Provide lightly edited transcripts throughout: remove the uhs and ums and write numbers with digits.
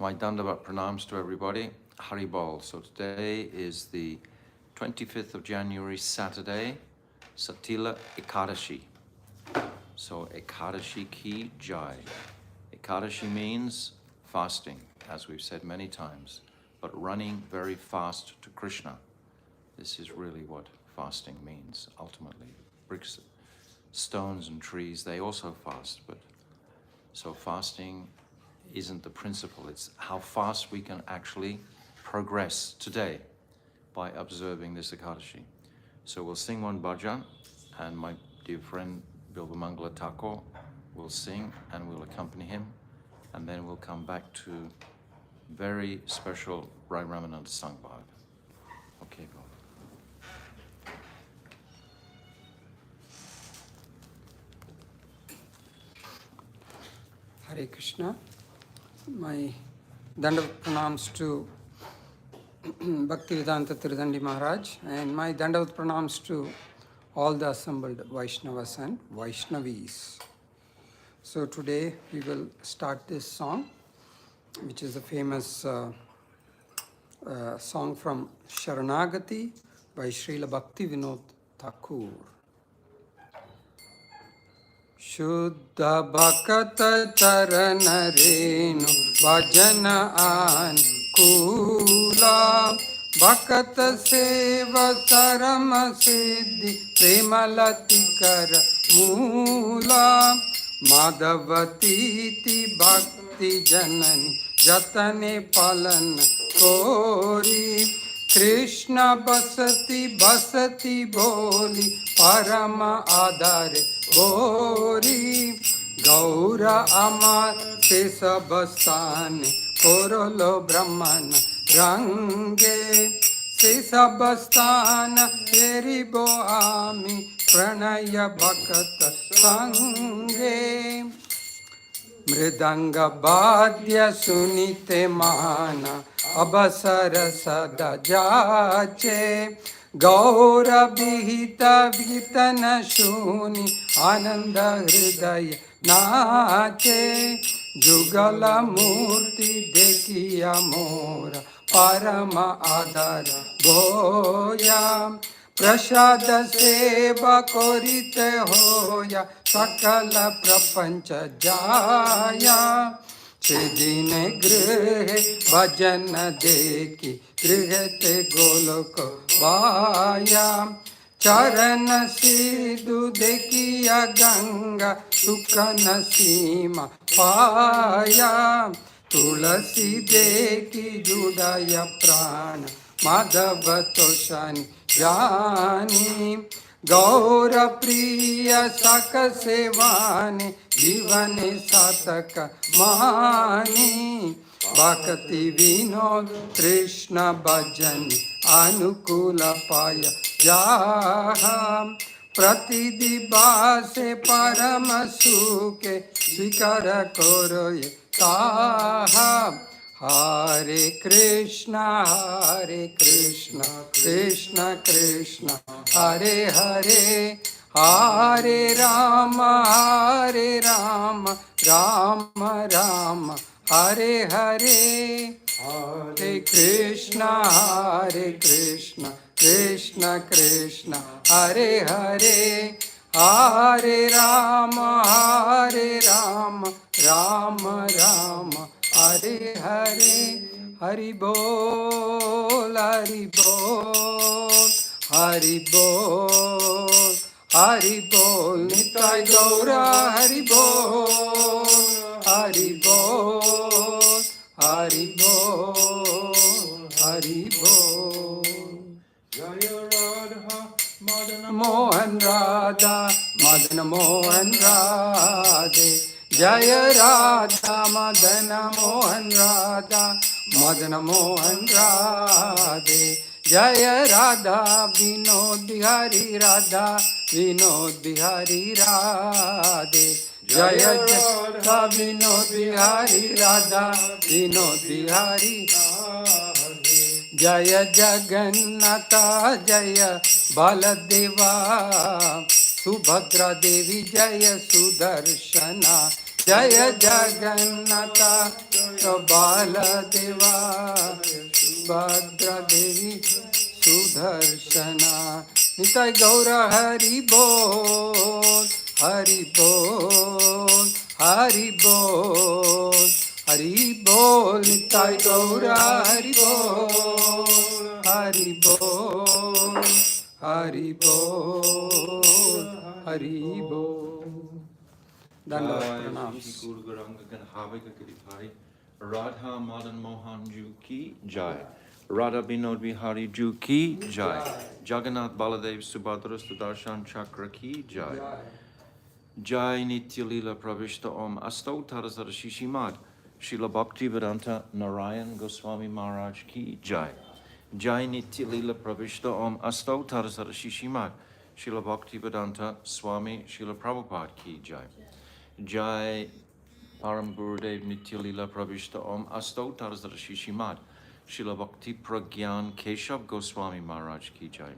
My Dandavat pranams to everybody. Hari Bol. So today is the 25th of January, Saturday, Satila Ekadashi. So Ekadashi ki jai. Ekadashi means fasting, as we've said many times, but running very fast to Krishna. This is really what fasting means, ultimately. Bricks, stones and trees, they also fast, but so fasting isn't the principle. It's how fast we can actually progress today by observing this Ekadashi. So we'll sing one bhajan, and my dear friend Bilvamangala Thakur will sing and we'll accompany him, and then we'll come back to very special Raya Ramananda Samvada. Okay, Bill. Hare Krishna. My Dandavat pranams to Bhaktivedanta Tirudandi Maharaj, and my Dandavat pranams to all the assembled Vaishnavas and Vaishnavis. So today we will start this song, which is a famous song from Sharanagati by Srila Bhakti Vinod Thakur. Shuddha Bhakata Charana Renu Bhajana Ankula Bhakata Seva Sarama Siddhi Premalatikara Mula Madhavatiti Bhakti Janani Jatane Palana Kori Krishna Basati Basati Boli Parama Adare Bori Gaura Amar Sesabastane Korolo Brahmana Range Sesabastana Eribo Ami Pranaya Bhakata Sange Mridanga Badya Sunite Mana Abasara Sada Jache Gaura Bihita Vitana Shuni Ananda Hridaya Nache Jugala Murti Dekiya Mora Parama Adara Boya Prashada Seva Korite Hoya Sakala Prapancha Jaya Chedine Grihe Bhajana Deki Grihete Goloko Vaya Charana Sidhu Dekiya Ganga Sukana Sima Paya Tulasi Deki Judaya Prana Madhava Toshani Jani Gaura Priya Saka Sevani Jivane Sataka Mani Bhakti Vinod Krishna Bhajani Anukula Paya Jaha Pratidibase Paramasuke Svikara Koroye Taha Hare Krishna, Krishna Krishna, Hare Hare, Hare Rama, Rama Rama, Hare Hare, Hare Krishna, Krishna Krishna, Hare Hare, Hare Rama, Rama Rama, Hare Hare, Hari Bol, Hari Bol, Hari Bol, Hari Bol, Nitai Gaura, Hari Bol, Hari Bol, Hari Bol, Hari Bol. Jaya Radha, Madana Mohan Radha, Madana Mohan Radhe. Jaya Radha Madana Mohan Radha Madana Mohan Radhe Jaya Radha Vinod Bihari Radha Vinod Bihari Radhe Jaya Radha Vinod Bihari Radha Vinod Bihari Radhe Jaya Jagannatha Jaya Baladeva Subhadra Devi Jaya Sudarshana Jaya Jagannatha Baladeva Bhadra Devi Sudarshana Nitai Gaura Hari Bol Hari Bol Hari Bol Hari Bol Nitai Gaura Hari Bol Hari Bol Hari Bol Hari Bol Dandavat Pranams. Guru Garanga Ganhavika Giripari Radha Madan Mohan Ju Ki Jai Radha Binod Vihari Ju Ki Jai Jagannath Baladev Subhadra Sudarshan Chakra Ki Jai Jai Nitya Lila Pravishta Om Asto Tarazara Shishimad Srila Bhakti Vedanta Narayan Goswami Maharaj Ki Jai Jai Nitya Lila Pravishta Om Asto Tarazara Shishimad Srila Bhakti Vedanta Swami Srila Prabhupada Ki Jai Jai Param Gurudev Nitya Lila Pravishta Om Asto Tarazara Shishimad Srila Bhakti Pragyan Keshav Goswami Maharaj Ki Jai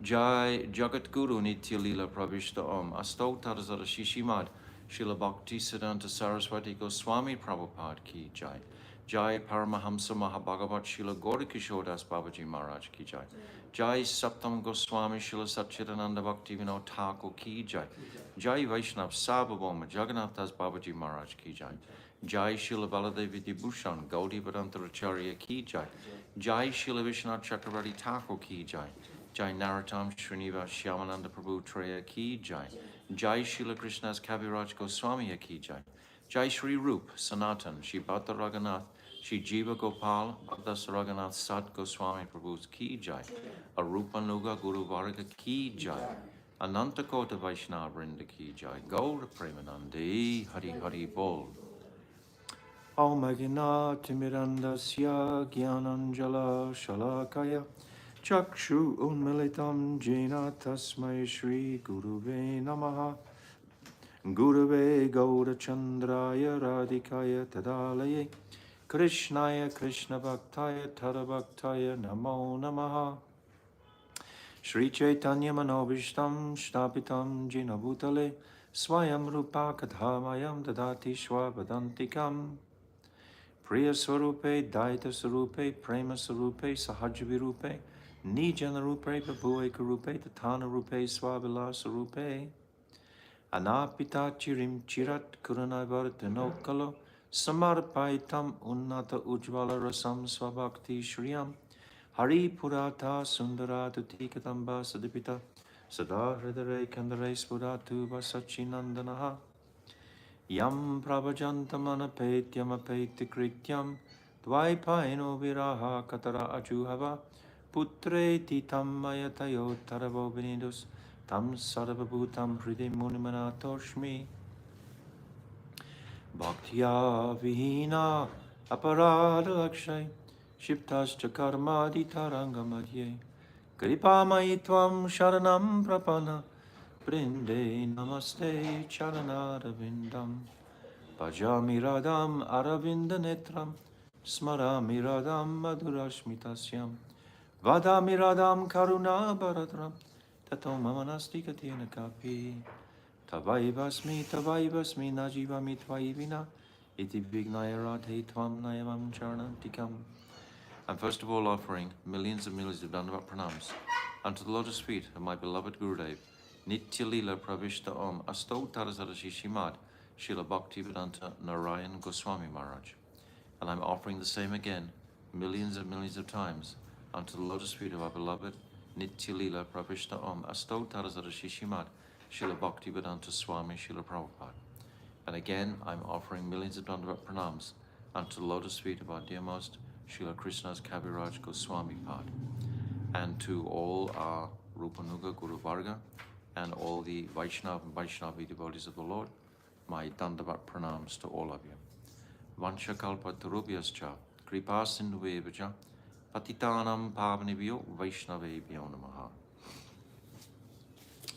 Jai Jagat Guru Nitya Lila Pravishta Om Asto Tarazara Shishimad Srila Bhakti Siddhanta Saraswati Goswami Prabhupada Ki Jai Jai Paramahamsa Mahabhagavat Srila Gaurikishore Das Babaji Maharaj Ki Jai Jai Saptam Goswami Srila Satchidananda Bhakti Vinod Thakur Ki Jai Jai Vaishnav Sabhaboma Jagannath Das Babaji Maharaj Ki Jai Jai Srila Baladevi Dibhushan Gaudi Vedantacharya Ki Jai Jai Srila Vishwanath Chakravarti Thakur Ki Jai Jai Narottam Srinivas Shyamananda Prabhu Traya Ki Jai Jai Srila Krishna's Kaviraj Goswami Ki Jai Jai Shri Rup Sanatan Shri Bhatta Raghunath Shri Jiva Gopal Bhaktas Raghunath Sat Goswami Prabhu's Ki Jai Arupa Nuga Guru Varga Ki Jai Ananta Kota Vaishnava Vrinda Ki Jai Gaura Premanandi Hari Hari Bol Om Magina Timirandasya Gyananjala Shalakaya Chakshu Unmilitam Jena Tasmai Shri Guruve Namaha Gurave Gaura Chandraya Radhikaya Tadalaye Krishnaya Krishna Bhaktaya Tadabhaktaya Namo Namaha Shri Chaitanya Manobishtam Shtapitam Jena Bhutale Swayam Rupa Kadhamayam Dadati Shwabadantikam Priya Swarupe Daita Swarupe Prema Swarupe Sahajavi Rupe Nijana Rupe Prabhueka Rupe Tatana Rupe Swabila Swarupe Anapita Chirim Chirat Kuranavartanokalo Samarpaitam Unnata Ujvala Rasam Swabhakti Shriyam Hari Purata Sundaratu Tikatamba Sadipita Sada Hridare Kandare Spuratu Vasachinandanaha Yam Prabhajantam Anapetyam Apetykrityam Dvaipaino Viraha Katara Ajuhava Putre Titam Mayatayo Taravo Vinidus Tam Sarvabhutam Hriday Munimanatoshmi Bhaktya Vihina Aparada Lakshay Shiptascha Karmadi Tarangamadye Kripamai Tvam Sharanam Prapana Brinde Namaste Charanarvindam Bhajami Radham Aravinda Netram Smarami Radham Madhurashmitasyam Vadami Radham Karuna Bharadram Tato Mamanasti Katina Kapi Tavaivasmi Najivami Tvaivina Iti Vignaya Radhe Tvam Nayamam Charanantikam. I'm first of all offering millions and millions of Dandavat Pranams unto the lotus feet of my beloved Gurudev Nitya Lila Pravishta Om Asto Tarazara Shishimad Srila Bhakti Vedanta Narayan Goswami Maharaj. And I'm offering the same again millions and millions of times unto the lotus feet of our beloved Nitya Lila Pravishta Om Asto Tarazara Shishimad Srila Bhakti Vedanta Swami Srila Prabhupada. And again, I'm offering millions of Dandavat Pranams unto the lotus feet of our dearmost Srila Krishna's Kaviraj Goswami Pad, and to all our Rupanuga Guru Varga, and all the Vaishnava and Vaishnavi devotees of the Lord, my Dandavat Pranams to all of you. Vansha Kalpa Tarubhyascha, Kripa Sindhuvevacha, Patitanam Pavanibhyo Vaishnavebhyo Namaha.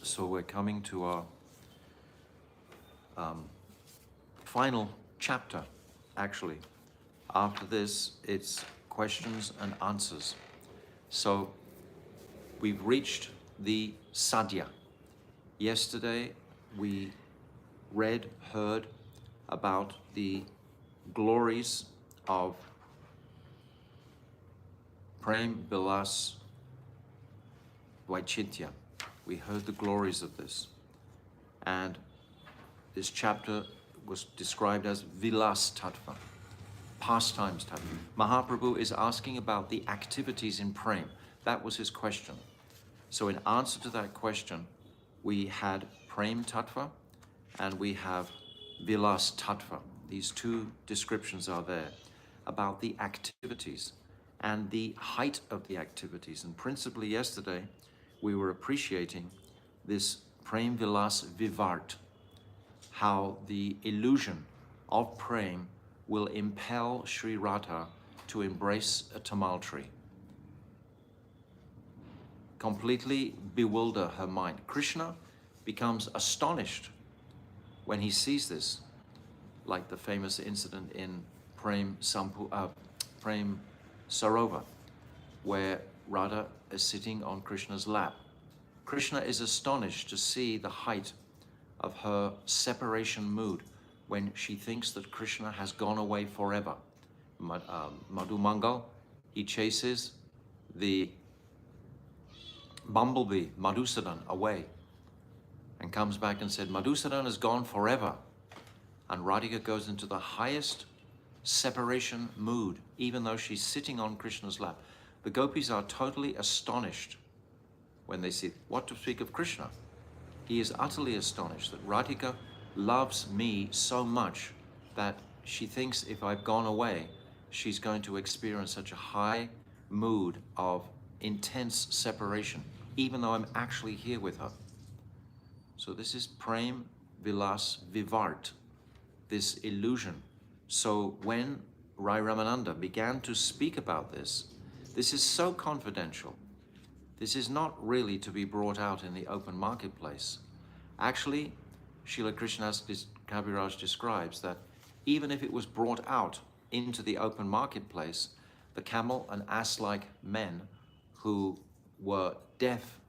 So we're coming to our final chapter, actually. After this, it's questions and answers. So we've reached the sadhya. Yesterday, we heard about the glories of Prem Vilas Vaichyantya. We heard the glories of this. And this chapter was described as Vilas Tattva, pastimes Tattva. Mahaprabhu is asking about the activities in Prem. That was his question. So in answer to that question, we had Prem Tattva and we have Vilas Tattva. These two descriptions are there about the activities and the height of the activities. And principally yesterday, we were appreciating this Prem Vilas Vivart, how the illusion of Prem will impel Sri Radha to embrace a tamal tree, completely bewilder her mind. Krishna becomes astonished when he sees this, like the famous incident in Prem Sarovar, where Radha is sitting on Krishna's lap. Krishna is astonished to see the height of her separation mood when she thinks that Krishna has gone away forever. Madhu Mangal, he chases the bumblebee, Madhusudan, away and comes back and said, Madhusudan has gone forever. And Radhika goes into the highest separation mood, even though she's sitting on Krishna's lap. The gopis are totally astonished when they see, what to speak of Krishna. He is utterly astonished that Radhika loves me so much that she thinks if I've gone away, she's going to experience such a high mood of intense separation, even though I'm actually here with her. So this is Prem Vilas Vivart, this illusion. So when Raya Ramananda began to speak about this, this is so confidential. This is not really to be brought out in the open marketplace. Actually, Srila Krishnadas Kaviraj describes that even if it was brought out into the open marketplace, the camel and ass-like men who were deaf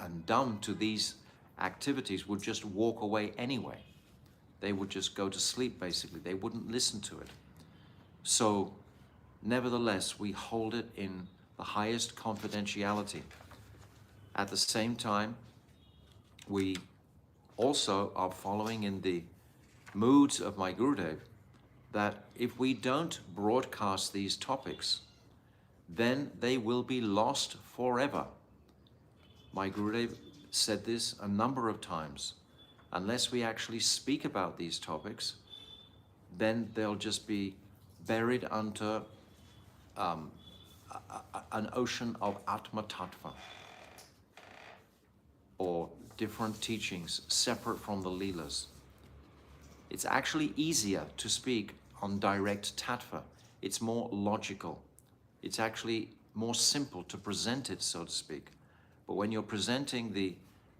and dumb to these activities would just walk away anyway. They would just go to sleep, basically. They wouldn't listen to it. So, nevertheless, we hold it in the highest confidentiality. At the same time, we also are following in the moods of my Gurudev that if we don't broadcast these topics, then they will be lost forever. My Gurudev said this a number of times. Unless we actually speak about these topics, then they'll just be buried under an ocean of Atma Tattva, or different teachings separate from the Leelas. It's actually easier to speak on direct Tattva. It's more logical. It's actually more simple to present it, so to speak. But when you're presenting the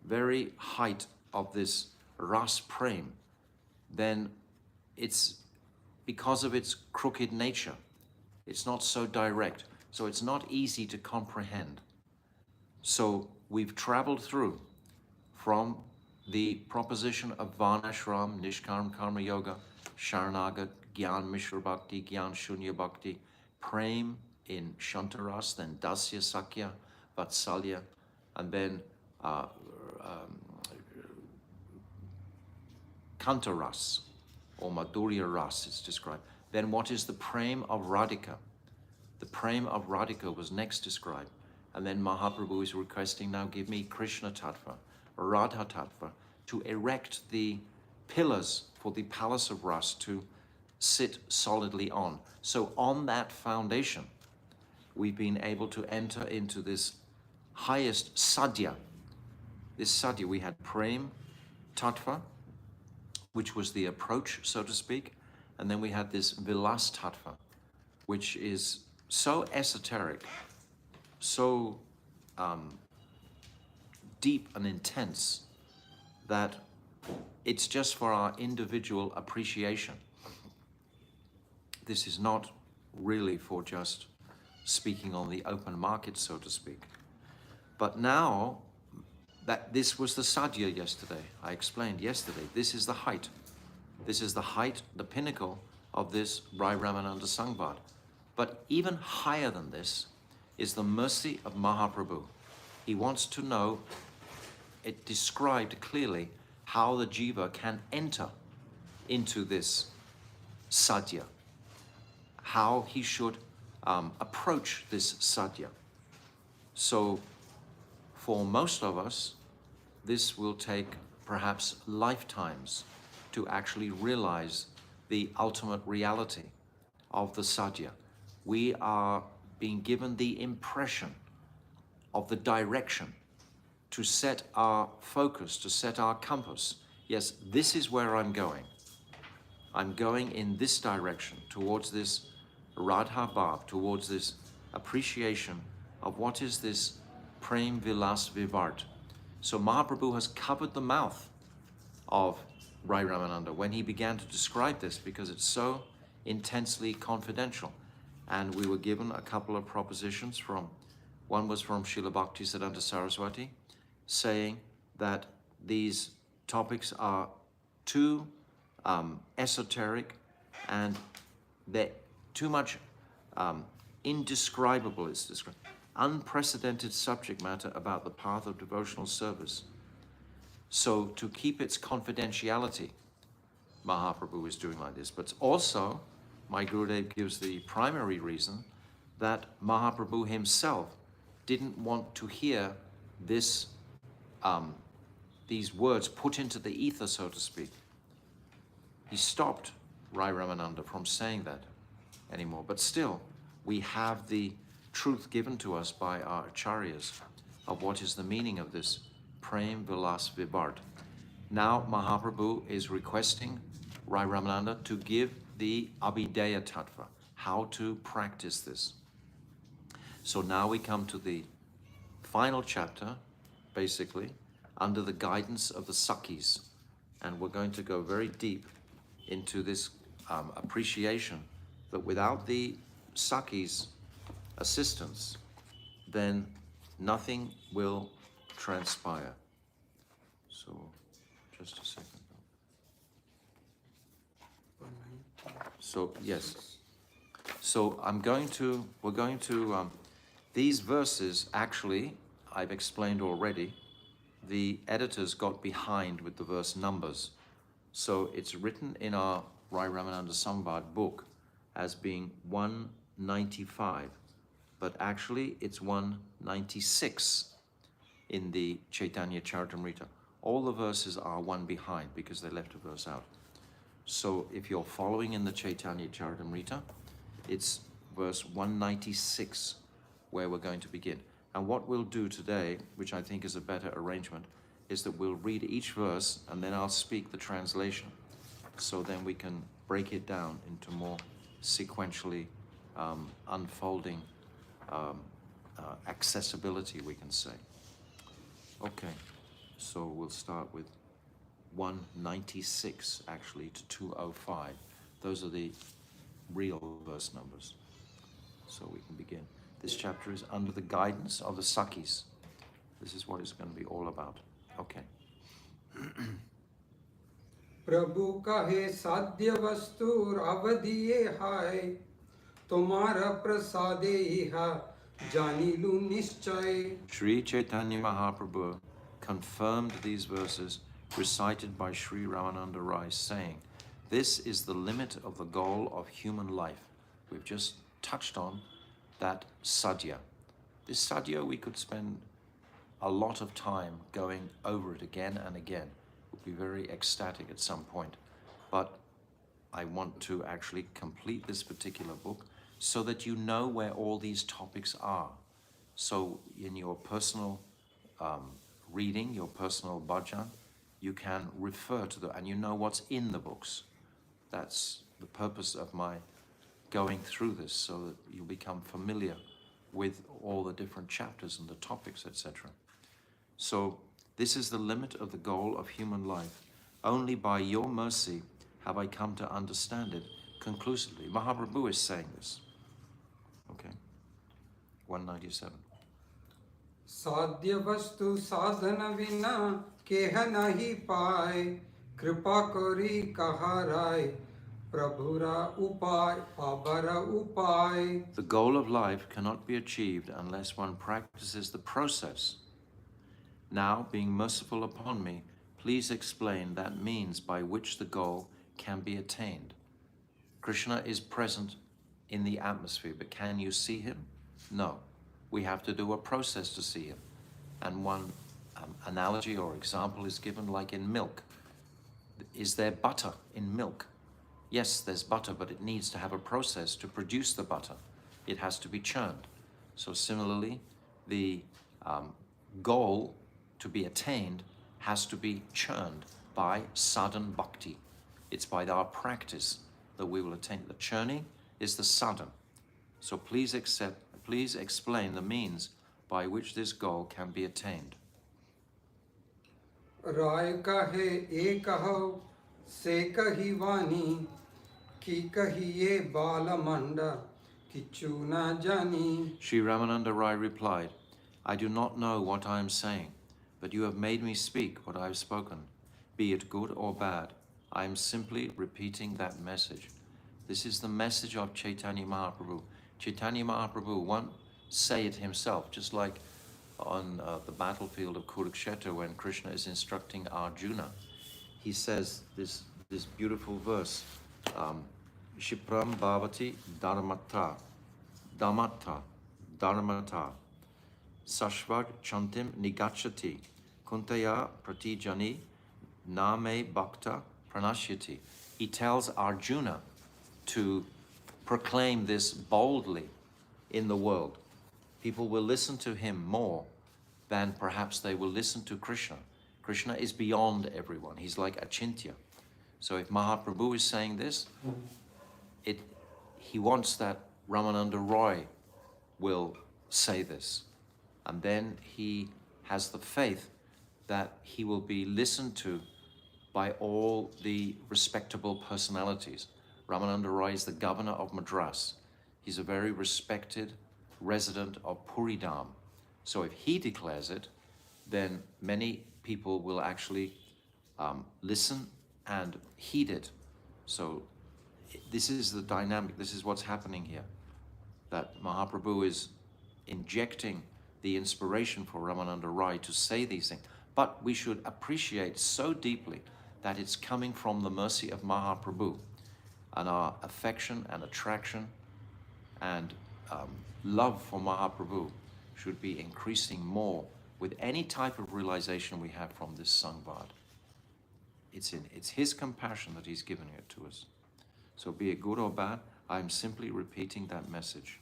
very height of this Ras Prem, then it's because of its crooked nature. It's not so direct, so it's not easy to comprehend. So we've traveled through from the proposition of Varnashram, Nishkarm Karma Yoga, Sharanagat, Gyan Mishra Bhakti, Gyan Shunya Bhakti, Prem in Shantaras, then Dasya Sakya, Vatsalya, and then Kantaras, or Madhurya Ras, it's described. Then what is the Prem of Radhika? The Prem of Radhika was next described. And then Mahaprabhu is requesting, now give me Krishna Tattva, Radha Tattva, to erect the pillars for the palace of Ras to sit solidly on. So on that foundation, we've been able to enter into this highest sadhya. This sadhya, we had Prem Tattva, which was the approach, so to speak, and then we had this Vilas Tattva, which is so esoteric, so deep and intense that it's just for our individual appreciation. This is not really for just speaking on the open market, so to speak. But now, that this was the sadhya yesterday. I explained yesterday, this is the height. This is the height, the pinnacle of this Raya Ramananda Samvada. But even higher than this is the mercy of Mahaprabhu. He wants to know, it described clearly how the jiva can enter into this sadhya, how he should approach this sadhya. So for most of us, this will take perhaps lifetimes to actually realize the ultimate reality of the sadhya. We are being given the impression of the direction to set our focus, to set our compass. Yes, this is where I'm going. I'm going in this direction, towards this Radha Bhav, towards this appreciation of what is this Prem Vilas Vivart. So Mahaprabhu has covered the mouth of Raya Ramananda when he began to describe this, because it's so intensely confidential. And we were given a couple of propositions from, one was from Srila Bhaktisiddhanta Saraswati, saying that these topics are too esoteric and they're too much indescribable, it's described. Unprecedented subject matter about the path of devotional service. So to keep its confidentiality, Mahaprabhu is doing like this. But also, my Gurudev gives the primary reason that Mahaprabhu himself didn't want to hear this, these words put into the ether, so to speak. He stopped Raya Ramananda from saying that anymore. But still, we have the truth given to us by our acharyas of what is the meaning of this Prem Vilas Vibhart. Now Mahaprabhu is requesting Raya Ramananda to give the Abhideya Tattva, how to practice this. So now we come to the final chapter, basically, under the guidance of the Sakhis. And we're going to go very deep into this appreciation that without the Sakhis' assistance, then nothing will transpire. So, just a second. So, yes. So we're going to, these verses, actually, I've explained already, the editors got behind with the verse numbers. So it's written in our Raya Ramananda Samvada book as being 195, but actually it's 196 in the Chaitanya Charitamrita. All the verses are one behind because they left a verse out. So if you're following in the Chaitanya Charitamrita, it's verse 196 where we're going to begin. And what we'll do today, which I think is a better arrangement, is that we'll read each verse and then I'll speak the translation. So then we can break it down into more sequentially unfolding accessibility, we can say. Okay, so we'll start with 196 actually to 205. Those are the real verse numbers. So we can begin. This chapter is under the guidance of the Sakhis. This is what it's going to be all about. Okay. Prabhu kahe sadhya vastur avadiye hai, tomara prasade iha janilu nischay. Sri Chaitanya Mahaprabhu confirmed these verses recited by Sri Ramananda Rai, saying, this is the limit of the goal of human life. We've just touched on that sadhya. This sadhya, we could spend a lot of time going over it again and again. We'll be very ecstatic at some point. But I want to actually complete this particular book so that you know where all these topics are. So in your personal reading, your personal bhajan, you can refer to and you know what's in the books. That's the purpose of my going through this, so that you become familiar with all the different chapters and the topics, etc. So this is the limit of the goal of human life. Only by your mercy have I come to understand it conclusively. Mahaprabhu is saying this. Okay, 197. Sadhya vastu sadhana vina keha nahi pai, kripa kori kaharai, Prabhura Upai, Pabara Upai. The goal of life cannot be achieved unless one practices the process. Now, being merciful upon me, please explain that means by which the goal can be attained. Krishna is present in the atmosphere, but can you see him? No. We have to do a process to see him. And one analogy or example is given like in milk. Is there butter in milk? Yes, there's butter, but it needs to have a process to produce the butter. It has to be churned. So similarly, the goal to be attained has to be churned by sadhan bhakti. It's by our practice that we will attain. The churning is the sadhan. So please explain the means by which this goal can be attained. Raya kahe ekaho se kahi vani ki kahiye balamanda kichu na jani. Sri Ramananda Rai replied, I do not know what I am saying, but you have made me speak what I have spoken. Be it good or bad, I am simply repeating that message. This is the message of Chaitanya Mahaprabhu. Chaitanya Mahaprabhu won't say it himself, just like on the battlefield of Kurukshetra when Krishna is instructing Arjuna. He says this beautiful verse, Shipram Bhavati Dharmata, Dharmata, Sashvad Chantim Nigachati, Kuntaya Pratijani, Name Bhakta Pranashyati. He tells Arjuna to proclaim this boldly in the world. People will listen to him more than perhaps they will listen to Krishna. Krishna is beyond everyone. He's like Achintya. So if Mahaprabhu is saying this, he wants that Ramananda Roy will say this. And then he has the faith that he will be listened to by all the respectable personalities. Ramananda Roy is the governor of Madras. He's a very respected resident of Puridam. So if he declares it, then many people will actually listen and heed it. So this is the dynamic, this is what's happening here. That Mahaprabhu is injecting the inspiration for Ramananda Rai to say these things. But we should appreciate so deeply that it's coming from the mercy of Mahaprabhu, and our affection and attraction and love for Mahaprabhu should be increasing more with any type of realization we have from this Samvad. It's his compassion that he's giving it to us. So be it good or bad, I'm simply repeating that message.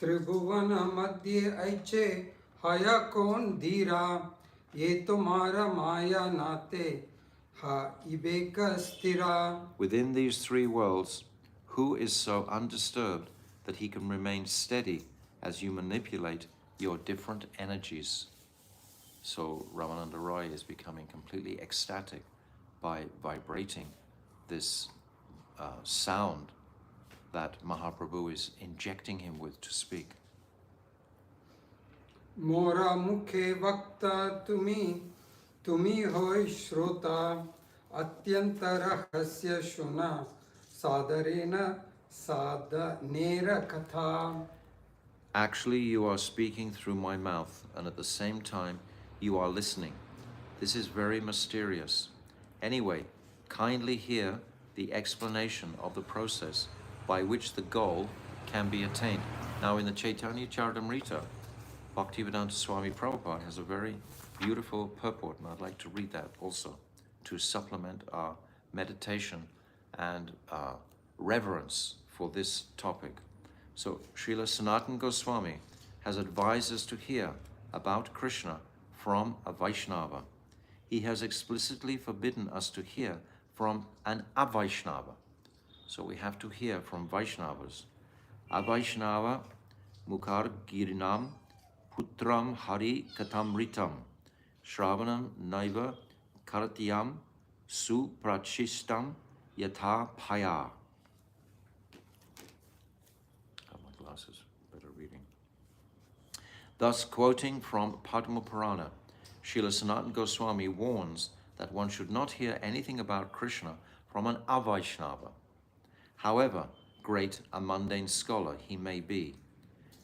Tribhuvana madhye aiche haya kon dhira ye tumhara maya nate ha ibeka stira. Within these three worlds, who is so undisturbed that he can remain steady as you manipulate your different energies? So Ramananda Roy is becoming completely ecstatic by vibrating this sound that Mahaprabhu is injecting him with to speak. Mora mukhe vakta tumi hoy shrota atyanta rahasya shuna sadarena sadanera katha. Actually, you are speaking through my mouth, and at the same time, you are listening. This is very mysterious. Anyway, kindly hear the explanation of the process by which the goal can be attained. Now, in the Chaitanya Charitamrita, Bhaktivedanta Swami Prabhupada has a very beautiful purport, and I'd like to read that also to supplement our meditation and reverence for this topic. So, Srila Sanatana Goswami has advised us to hear about Krishna from a Vaishnava. He has explicitly forbidden us to hear from an Avaishnava. So we have to hear from Vaishnavas. Avaishnava Mukhar Girinam Putram Hari Katamritam Shravanam Naiva Karatiyam Suprachistam Yatha Paya. Oh, my glasses, better reading. Thus, quoting from Padma Purana, Srila Sanatana Goswami warns that one should not hear anything about Krishna from an Avaishnava. However great a mundane scholar he may be,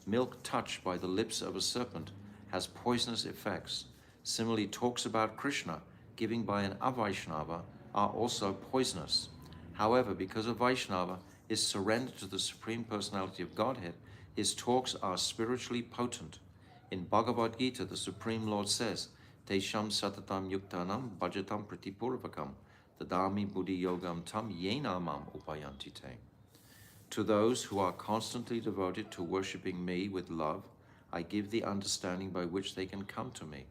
milk touched by the lips of a serpent has poisonous effects. Similarly, talks about Krishna given by an Avaishnava are also poisonous. However, because a Vaishnava is surrendered to the Supreme Personality of Godhead, his talks are spiritually potent. In Bhagavad Gita, the Supreme Lord says, Tesham satatam yuktanam bhajatam pratipurvakam tadami buddhi yogam tam yenamam upayanti te. To those who are constantly devoted to worshipping me with love, I give the understanding by which they can come to me.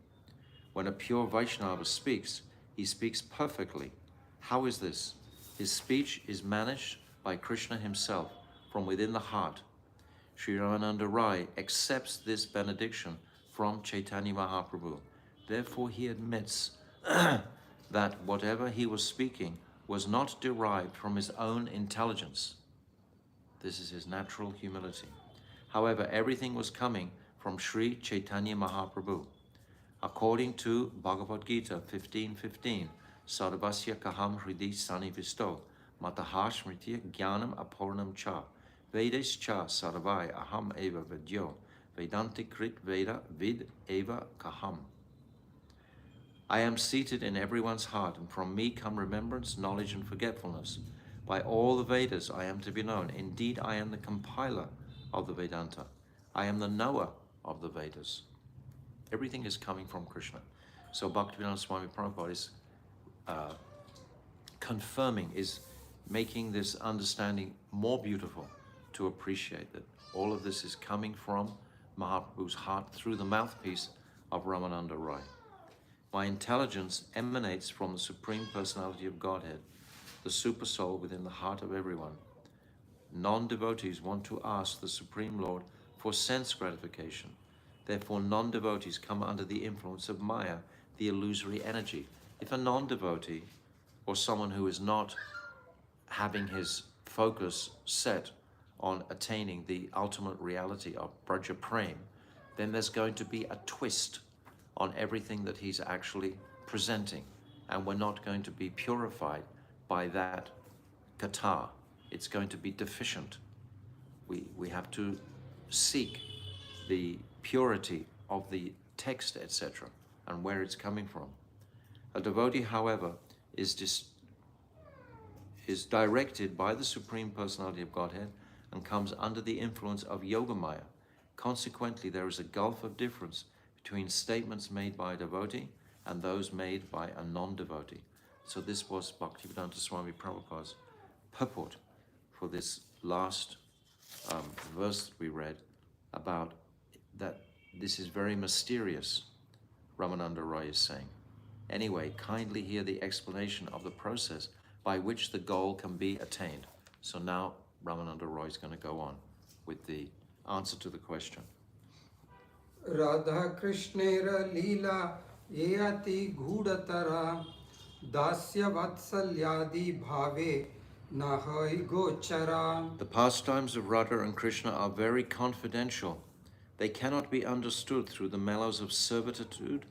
When a pure Vaishnava speaks, he speaks perfectly. How is this? His speech is managed by Krishna himself from within the heart. Sri Ramananda Rai accepts this benediction from Chaitanya Mahaprabhu. Therefore, he admits that whatever he was speaking was not derived from his own intelligence. This is his natural humility. However, everything was coming from Sri Chaitanya Mahaprabhu. According to Bhagavad Gita 15:15, Sarvasya kaham hridi sanivisto, mataha smritya jnanam apurnam cha, vedas cha sarvai aham eva vidyo, vedanti krit veda vid eva kaham. I am seated in everyone's heart, and from me come remembrance, knowledge, and forgetfulness. By all the Vedas I am to be known. Indeed, I am the compiler of the Vedanta. I am the knower of the Vedas. Everything is coming from Krishna. So Bhaktivedanta Swami Prabhupada is confirming, is making this understanding more beautiful to appreciate that all of this is coming from Mahaprabhu's heart through the mouthpiece of Ramananda Rai. My intelligence emanates from the Supreme Personality of Godhead, the super soul within the heart of everyone. Non-devotees want to ask the Supreme Lord for sense gratification. Therefore, non-devotees come under the influence of Maya, the illusory energy. If a non-devotee or someone who is not having his focus set on attaining the ultimate reality of Braja Prem, then there's going to be a twist on everything that he's actually presenting, and we're not going to be purified by that kata. It's going to be deficient. We have to seek the purity of the text, etc., and where it's coming from. A devotee, however, is directed by the Supreme Personality of Godhead and comes under the influence of Yogamaya. Consequently, there is a gulf of difference between statements made by a devotee and those made by a non-devotee. So this was Bhaktivedanta Swami Prabhupada's purport for this last verse we read about that this is very mysterious, Ramananda Rai is saying. Anyway, kindly hear the explanation of the process by which the goal can be attained. So now Ramananda Rai is going to go on with the answer to the question. Radha Krishnera Leela Yati Ghudatara Dasya Vatsalyadi Bhave Nahai Gochara. The pastimes of Radha and Krishna are very confidential. They cannot be understood through the mellows of servitude,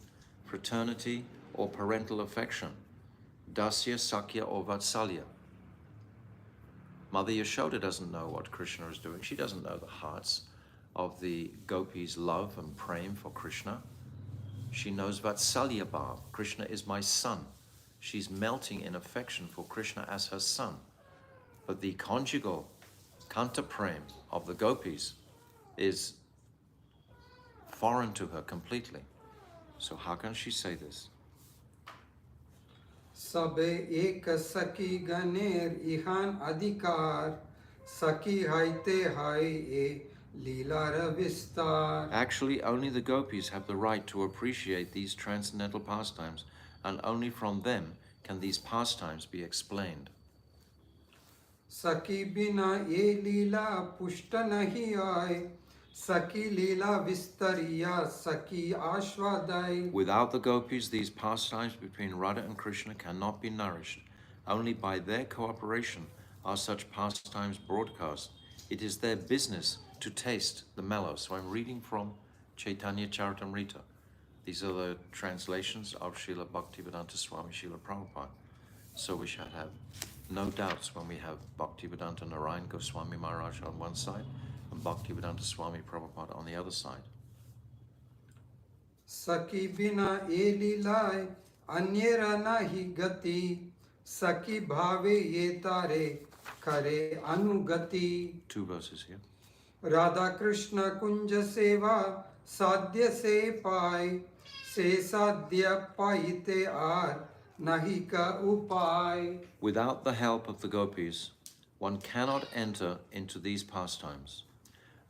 fraternity, or parental affection, Dasya, Sakya, or Vatsalya. Mother Yashoda doesn't know what Krishna is doing. She doesn't know the hearts of the gopis' love and praying for Krishna. She knows Vatsalya Bhav. Krishna is my son. She's melting in affection for Krishna as her son. But the conjugal Kanta Prem of the gopis is foreign to her completely. So how can she say this? Sabe ek saki ganer ihan adhikar saki haite hai e leela vistar. Actually, only the gopis have the right to appreciate these transcendental pastimes, and only from them can these pastimes be explained. Saki bina ye leela pushta nahi aaye saki leela vistariya saki ashwadai. Without the gopis, these pastimes between Radha and Krishna cannot be nourished. Only by their cooperation are such pastimes broadcast. It is their business to taste the mellow. So I'm reading from Chaitanya Charitamrita. These are the translations of Srila Bhaktivedanta Swami Srila Prabhupada. So we shall have no doubts when we have Bhaktivedanta Narayan Goswami Maharaj on one side and Bhaktivedanta Swami Prabhupada on the other side. Saki bina ye leelai anyera nahi gati, Saki bhave ye tare kare anugati. 2 verses here. Radha Krishna Kunja Seva Sadhya Se Pai, Se Sadhya Paite Ar Nahi Ka Upai. Without the help of the gopis, one cannot enter into these pastimes.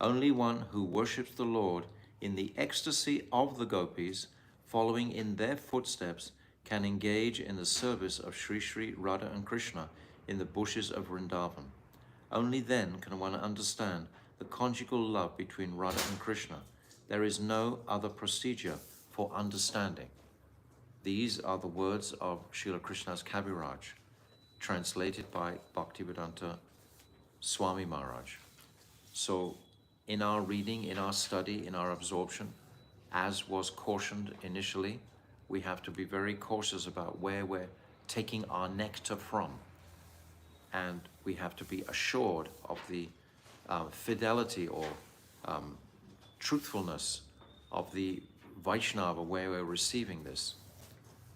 Only one who worships the Lord in the ecstasy of the gopis, following in their footsteps, can engage in the service of Sri Sri Radha and Krishna in the bushes of Vrindavan. Only then can one understand the conjugal love between Radha and Krishna. There is no other procedure for understanding. These are the words of Srila Krishna's Kaviraj, translated by Bhaktivedanta Swami Maharaj. So in our reading, in our study, in our absorption, as was cautioned initially, we have to be very cautious about where we're taking our nectar from. And we have to be assured of the fidelity or truthfulness of the Vaishnava where we're receiving this.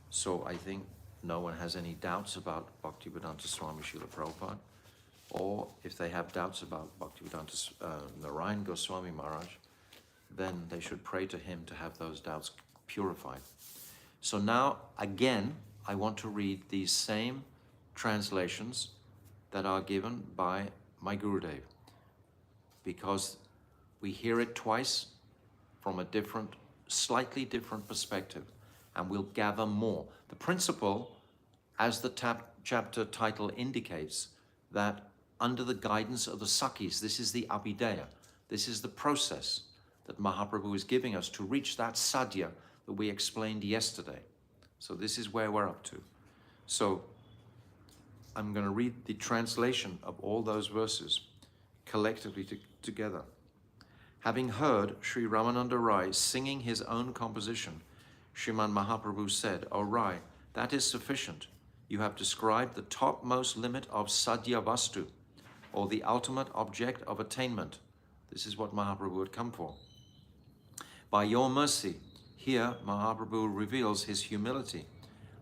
So I think no one has any doubts about Bhaktivedanta Swami Srila Prabhupada, or if they have doubts about Bhaktivedanta Narayan Goswami Maharaj, then they should pray to him to have those doubts purified. So now, again, I want to read these same translations that are given by my Gurudev, because we hear it twice from a different, slightly different perspective, and we'll gather more. The principle, as the chapter title indicates, that under the guidance of the Sakhis, this is the Abhideya, this is the process that Mahaprabhu is giving us to reach that sadhya that we explained yesterday. So this is where we're up to. So I'm going to read the translation of all those verses collectively together. Having heard Sri Ramananda Rai singing his own composition, Sriman Mahaprabhu said, "O Rai, that is sufficient. You have described the topmost limit of sadhya vastu, or the ultimate object of attainment." This is what Mahaprabhu had come for. By your mercy, here Mahaprabhu reveals his humility.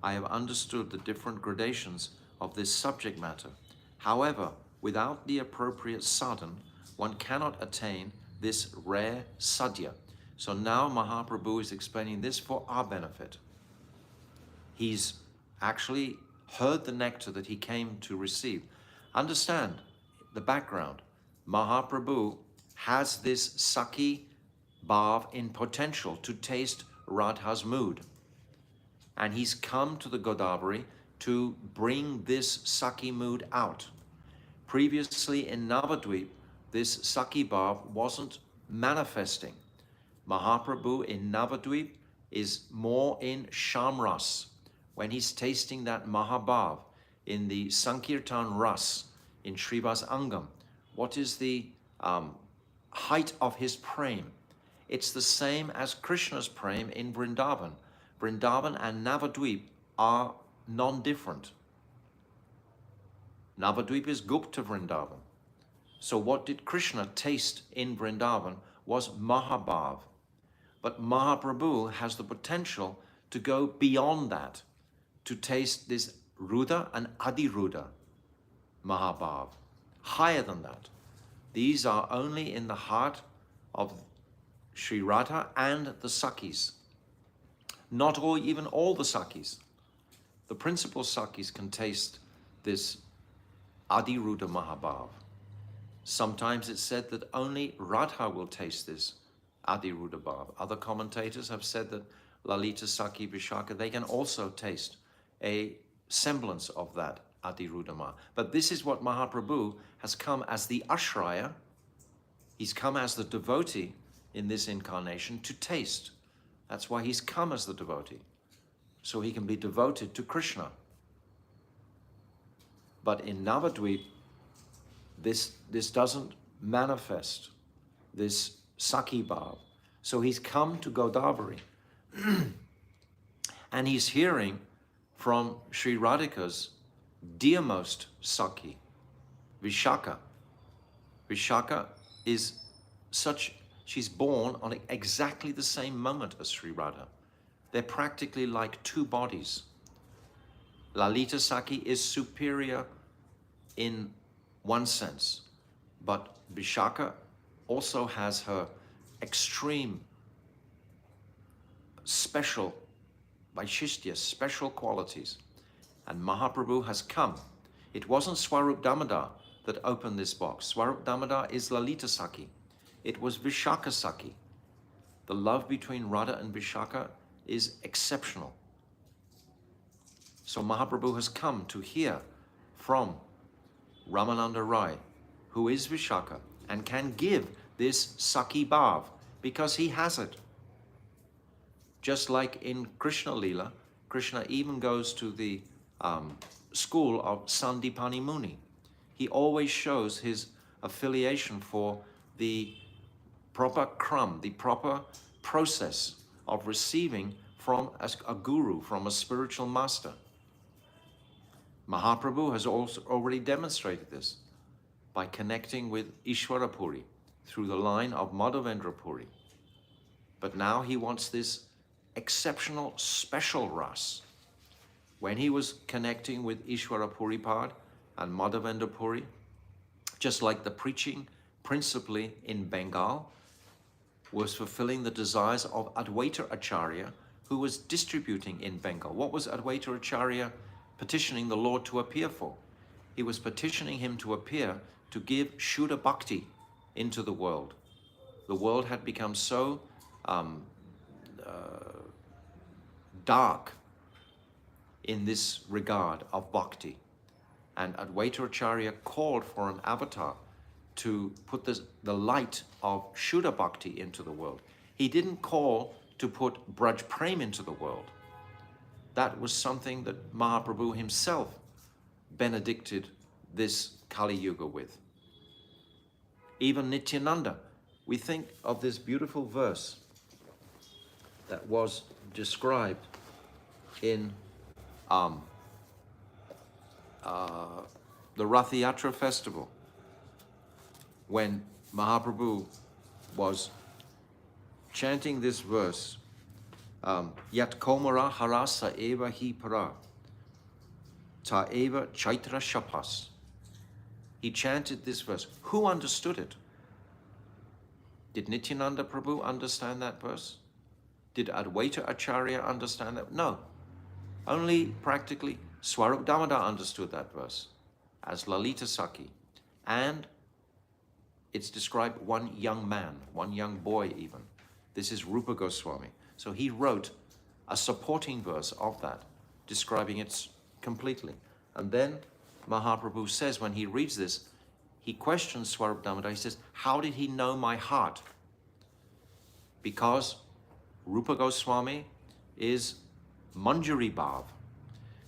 I have understood the different gradations of this subject matter. However, without the appropriate sadhan, one cannot attain this rare sadhya. So now Mahaprabhu is explaining this for our benefit. He's actually heard the nectar that he came to receive. Understand the background. Mahaprabhu has this Sakhi Bhav in potential to taste Radha's mood. And he's come to the Godavari to bring this Sakhi mood out. Previously in Navadvip, this Sakhi Bhav wasn't manifesting. Mahaprabhu in Navadvip is more in Shamras, when he's tasting that Mahabhav in the Sankirtan Ras, in Srivas Angam. What is the height of his prem? It's the same as Krishna's prem in Vrindavan. Vrindavan and Navadvip are non-different. Navadvip is Gupta Vrindavan. So what did Krishna taste in Vrindavan was Mahabhav. But Mahaprabhu has the potential to go beyond that, to taste this Rudha and Adiruddha Mahabhav, higher than that. These are only in the heart of Sri Radha and the Sakhis. Not all, even all the Sakhis. The principal Sakhis can taste this Adiruddha Mahabhav. Sometimes it's said that only Radha will taste this Adiruddha Bhav. Other commentators have said that Lalita, Sakhi, Vishaka, they can also taste a semblance of that Adiruddha Mahabhav. But this is what Mahaprabhu has come as the Ashraya. He's come as the devotee in this incarnation to taste. That's why he's come as the devotee, so he can be devoted to Krishna. But in Navadvip, this doesn't manifest, this Sakhi Bhav. So he's come to Godavari and he's hearing from Sri Radhika's dearmost Saki, Vishaka. Vishaka is she's born on exactly the same moment as Sri Radha. They're practically like two bodies. Lalita Saki is superior in one sense, but Vishaka also has her extreme, special, Vaishistya, special qualities. And Mahaprabhu has come. It wasn't Swarup Damodar that opened this box. Swarup Damodar is Lalita Saki. It was Vishaka Saki. The love between Radha and Vishaka is exceptional. So Mahaprabhu has come to hear from Ramananda Rai, who is Vishaka, and can give this Saki Bhav, because he has it. Just like in Krishna Leela, Krishna even goes to the school of Sandipani Muni. He always shows his affiliation for the proper kram, the proper process of receiving from a guru, from a spiritual master. Mahaprabhu has also already demonstrated this by connecting with Ishwara Puri through the line of Madhavendra Puri. But now he wants this exceptional, special ras. When he was connecting with Ishwara Puripad and Madhavendra Puri, just like the preaching principally in Bengal was fulfilling the desires of Advaita Acharya, who was distributing in Bengal. What was Advaita Acharya petitioning the Lord to appear for? He was petitioning him to appear to give Shuddha Bhakti into the world. The world had become so dark in this regard of bhakti. And Advaita Acharya called for an avatar to put the light of Shuddha Bhakti into the world. He didn't call to put Braj Prem into the world. That was something that Mahaprabhu himself benedicted this Kali Yuga with. Even Nityananda, we think of this beautiful verse that was described in the Rath Yatra festival, when Mahaprabhu was chanting this verse, Yat Komara Harasa Eva Hi Para Ta Eva Chaitra Shapas. He chanted this verse. Who understood it? Did Nityananda Prabhu understand that verse? Did Advaita Acharya understand that? No. Only practically Swarup Damodar understood that verse as Lalita Saki. And it's described one young man, one young boy even. This is Rupa Goswami. So he wrote a supporting verse of that, describing it completely. And then Mahaprabhu says, when he reads this, he questions Swarup Damodar. He says, how did he know my heart? Because Rupa Goswami is Manjari Bhav.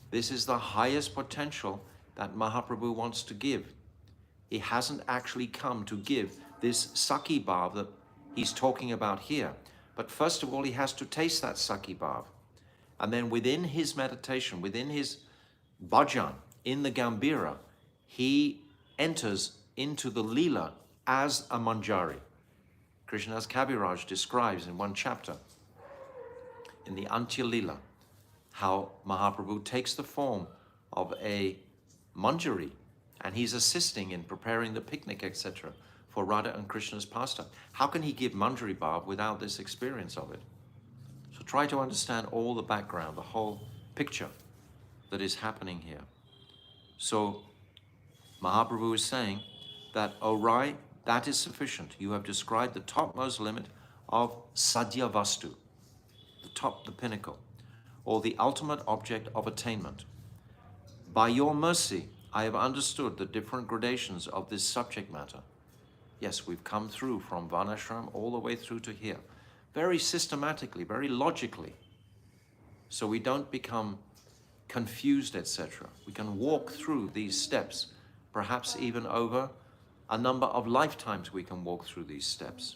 This is the highest potential that Mahaprabhu wants to give. He hasn't actually come to give this Saki Bhav that he's talking about here. But first of all, he has to taste that Saki Bhav. And then within his meditation, within his bhajan, in the Gambhira, he enters into the Leela as a Manjari. Krishnadas Kaviraj describes in one chapter, in the Antya Leela, how Mahaprabhu takes the form of a Manjari, and he's assisting in preparing the picnic, etc., for Radha and Krishna's pastime. How can he give Manjari Bhav without this experience of it? So try to understand all the background, the whole picture that is happening here. So Mahaprabhu is saying that, O Rai, that is sufficient. You have described the topmost limit of Sadhya Vastu, the top, the pinnacle, or the ultimate object of attainment. By your mercy, I have understood the different gradations of this subject matter. Yes, we've come through from Varnashram all the way through to here, very systematically, very logically, so we don't become confused, etc. We can walk through these steps, perhaps even over a number of lifetimes we can walk through these steps.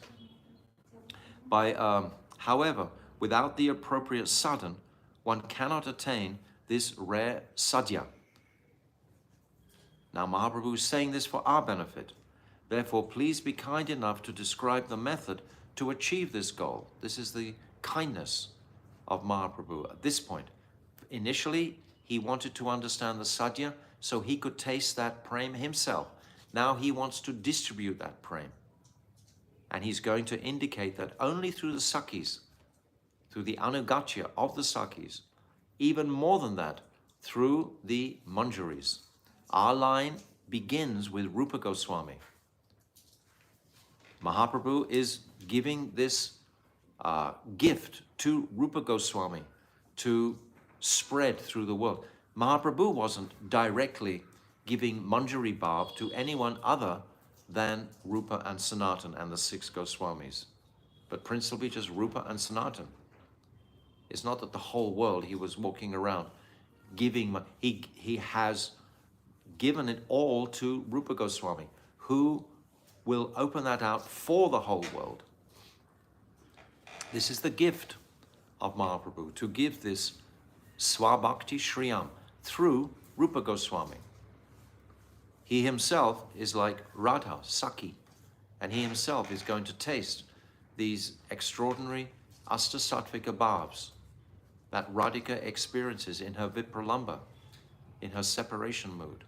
However, without the appropriate sadhan, one cannot attain this rare sadhya. Now Mahaprabhu is saying this for our benefit. Therefore, please be kind enough to describe the method to achieve this goal. This is the kindness of Mahaprabhu at this point. Initially, he wanted to understand the sadhya so he could taste that prem himself. Now he wants to distribute that prem. And he's going to indicate that only through the Sakhis, through the anugatya of the Sakhis, even more than that, through the Manjaris. Our line begins with Rupa Goswami. Mahaprabhu is giving this gift to Rupa Goswami to spread through the world. Mahaprabhu wasn't directly giving Manjari Bhav to anyone other than Rupa and Sanatan and the 6 Goswamis, but principally just Rupa and Sanatan. It's not that the whole world he was walking around giving, he has given it all to Rupa Goswami, who will open that out for the whole world. This is the gift of Mahaprabhu, to give this Swabhakti Shriyam through Rupa Goswami. He himself is like Radha, Sakhi, and he himself is going to taste these extraordinary Ashtasattvika bhavs that Radhika experiences in her Vipralamba, in her separation mood.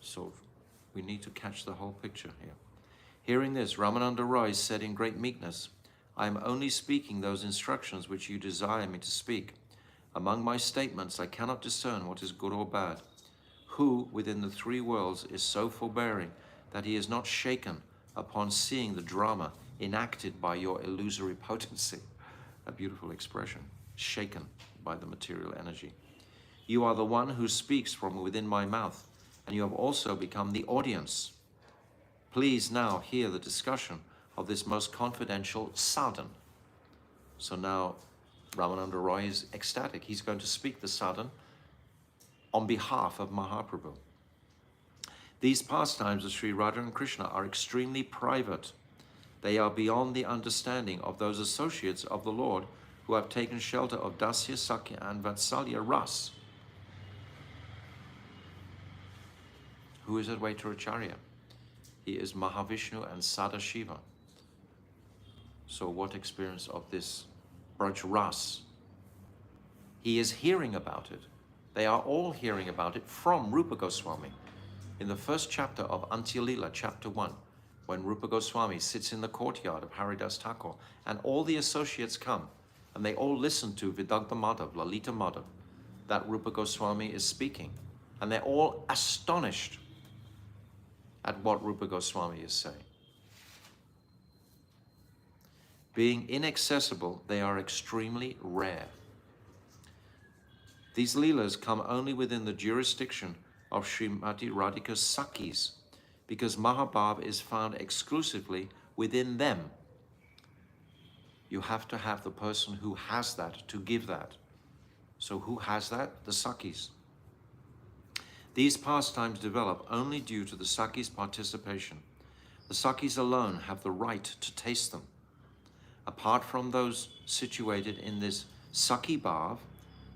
So we need to catch the whole picture here. Hearing this, Ramananda Roy said in great meekness, I am only speaking those instructions which you desire me to speak. Among my statements, I cannot discern what is good or bad. Who within the 3 worlds is so forbearing that he is not shaken upon seeing the drama enacted by your illusory potency? A beautiful expression, shaken by the material energy. You are the one who speaks from within my mouth, and you have also become the audience. Please now hear the discussion of this most confidential sadhan. So now Ramananda Roy is ecstatic. He's going to speak the sadhan on behalf of Mahaprabhu. These pastimes of Sri Radha and Krishna are extremely private. They are beyond the understanding of those associates of the Lord who have taken shelter of Dasya, Sakya, and Vatsalya Ras. Who is Advaita Acharya? He is Mahavishnu and Sadashiva. So what experience of this Braj Ras? He is hearing about it. They are all hearing about it from Rupa Goswami. In the first chapter of Antyalila, chapter 1, when Rupa Goswami sits in the courtyard of Haridas Thakur, and all the associates come, and they all listen to Vidagdha Madhav, Lalita Madhav, that Rupa Goswami is speaking. And they're all astonished at what Rupa Goswami is saying. Being inaccessible, they are extremely rare. These leelas come only within the jurisdiction of Srimati Radhika's Sakhis, because Mahabhav is found exclusively within them. You have to have the person who has that to give that. So who has that? The Sakhis. These pastimes develop only due to the Sakhis' participation. The Sakhis alone have the right to taste them. Apart from those situated in this Sakhi Bhav,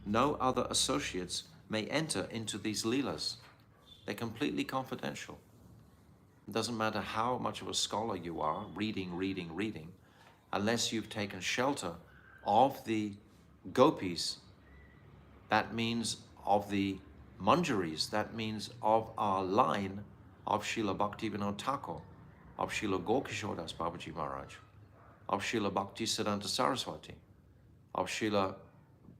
no other associates may enter into these leelas. They're completely confidential. It doesn't matter how much of a scholar you are, reading, unless you've taken shelter of the gopis, that means of the Manjaris, that means of our line of Srila Bhaktivinoda Thakur, of Srila Gaurkishore Das Babaji Maharaj, of Srila Bhakti Siddhanta Saraswati, of Srila